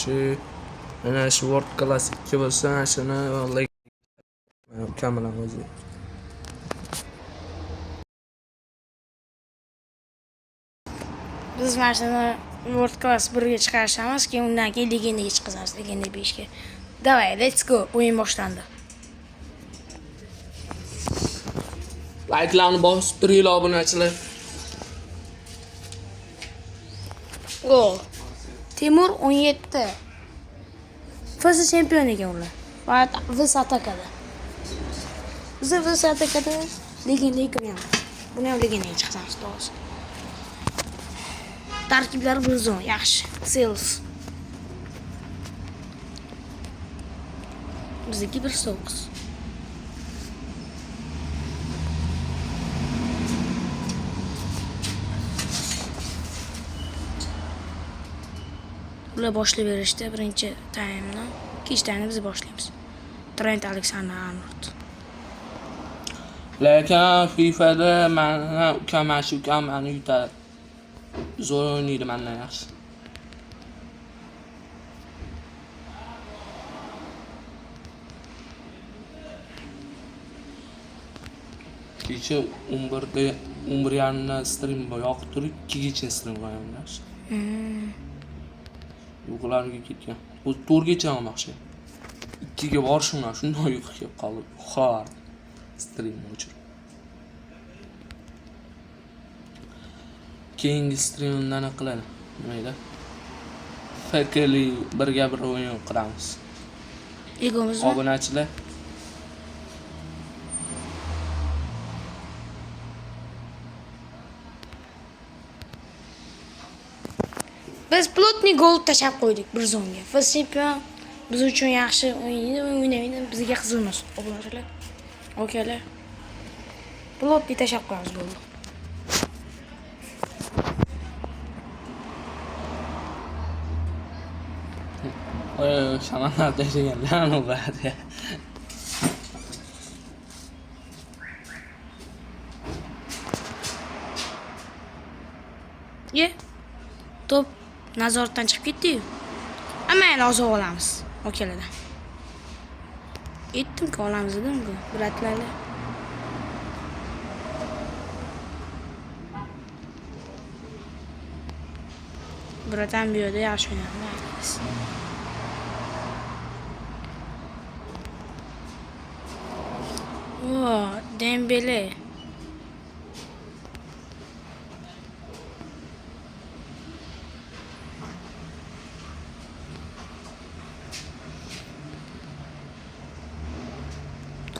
Shu mana shu World Class 2 bo'lsa, shuni vallahi kamidan o'zi. Biz mana shuni World Class 1 ga chiqarishamiz, keyin undan keyin legendaga chiqamiz, legenda 5 ga. Davay, let's go. O'yin boshlandi. Like'larni bosib turinglar obunachilar. Gol. Timur 17. Fasi chempion ekan ular. Faqat biz atakada. Biz atakada legendaga kiramiz. Buni ham legendaga chiqamiz, to'g'risi. Tarkiblar Burzon, yaxshi. Sales. Bizdagi 1-9. Ular boshlab berishdi birinchi taymni. Ikkinchi taymni biz boshlaymiz. Trent Alexander-Arnold. Lekin FIFAda mana ukam mani yutadi. Zo'r o'ynaydi mendan yaxshi. Kecha 11:30da stream yoqib turib 2gacha stream qo'yaman. Uyqularga ketgan. O'zi 4gacha ham yaxshi. 2ga borishimdan shunday uyqu kelib qoldi. Uxlar. Stream o'chirib. Keyingi streamda nima qiladi? Mayda. Fakirli birga bir o'yin qilamiz. Egomizmi? Obunachilar. Biz plotni gol tashab qo'ydik bir zonga. Biz chempion biz uchun yaxshi o'ynaydi, bizga qiziq emas. Obunachilar. Okalar. Plotni tashab qo'yamiz golni. Shamanlar tashlaganlar navbatga. Top nazoratdan chiqib ketdi-yu. Amma yana ozoq olamiz. Okalardan. Aytdim-ku olamiz dedim-ku, bratlarlar. Bratam bu yerda yaxshi o'ynayapmiz. Dembele.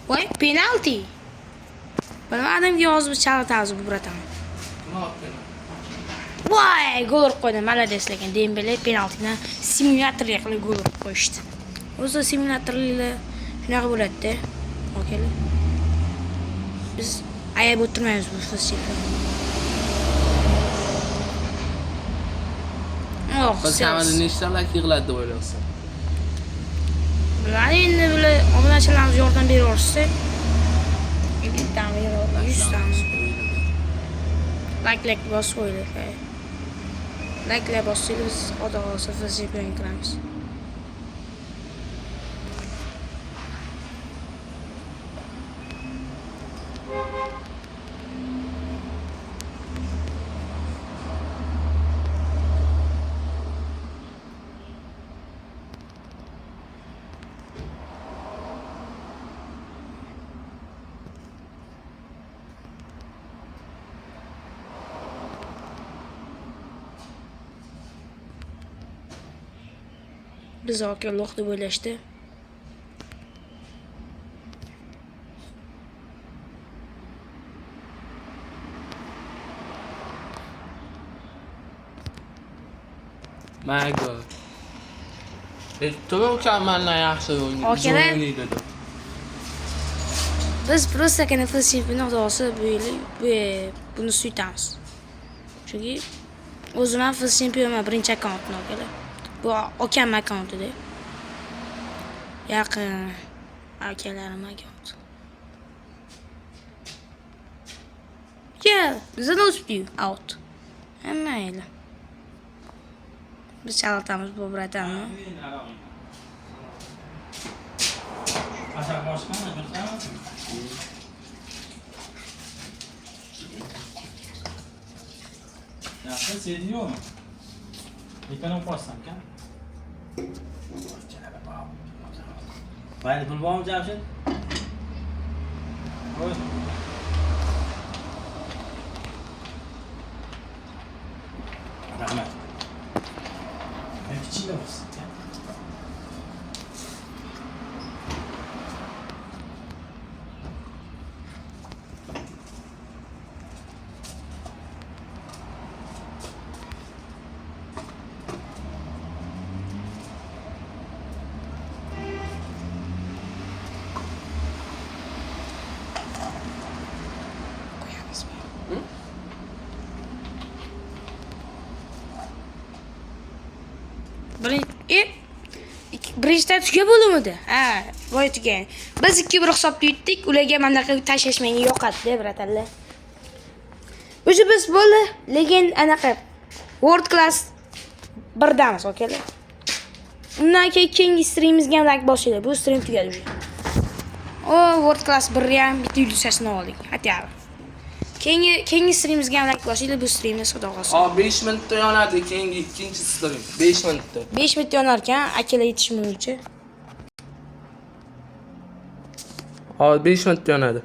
Voy, penalti. Bilmadim-ki hozir biz chalatamiz bu bratam. Voy, gol urib qo'ydi. Malades lekin Dembele penaltidan simulyatorga qilib gol urib qo'yishdi. O'zi simulyatorlar shunaqa bo'ladi-da. Okalar. Biz ayab o'tirmaymiz bu futbolchiga. Biz hamada nechtalar yig'ladi deb o'ylayapsan? Bilmadim, endi bular obunachilarimiz yordam beraversa, 50 dan 100 dan. Like bosib qo'ydik. Like bossangiz biz xudo xolisa chempion qilamiz. Biz okeloq deb o'ylashdi. My God. To'g'ri mendan yaxshi o'ynaydi. Biz просто NFL chempioni xudosi buni suytamiz. Chunki o'zim ham NFL chempion birinchi akkauntni okalar. Bu okam akkauntida. Yaqin akalarim akkaunt. Yeah, bizda no speed out. Mayli. Biz chalatamiz bu bratami. Aşağı başkan mı? Yaxshi, sediyormi? Ekanım qo'ysam kan. Bayni pul bormi Jamshid? Qo'y. Rahmat. Ben ichingda bo'lsin. Birinchida tuga bo'limidi. Ha, voy tugan. Biz ikki bir hisobda yutdik, ularga manaqa tashlash menga yoqadi, bratanlar. O'zi biz bo'ldi, lekin anaqa World Class birdamiz, okalar. Undan keyingi streamimizga ham like bosinglar. Bu stream tugadi уже. O World Class 1 ham bitta yulduzasini oldik. Hatiyar. Keyingi streamimizga ham like bosinglar. Bu streamni xudo xohlasa. 5 minutda yonadi keyingi ikkinchi stream. 5 minutda. 5 minut yonar ekan, akalar yetishmaguncha. 5 minutda yonadi.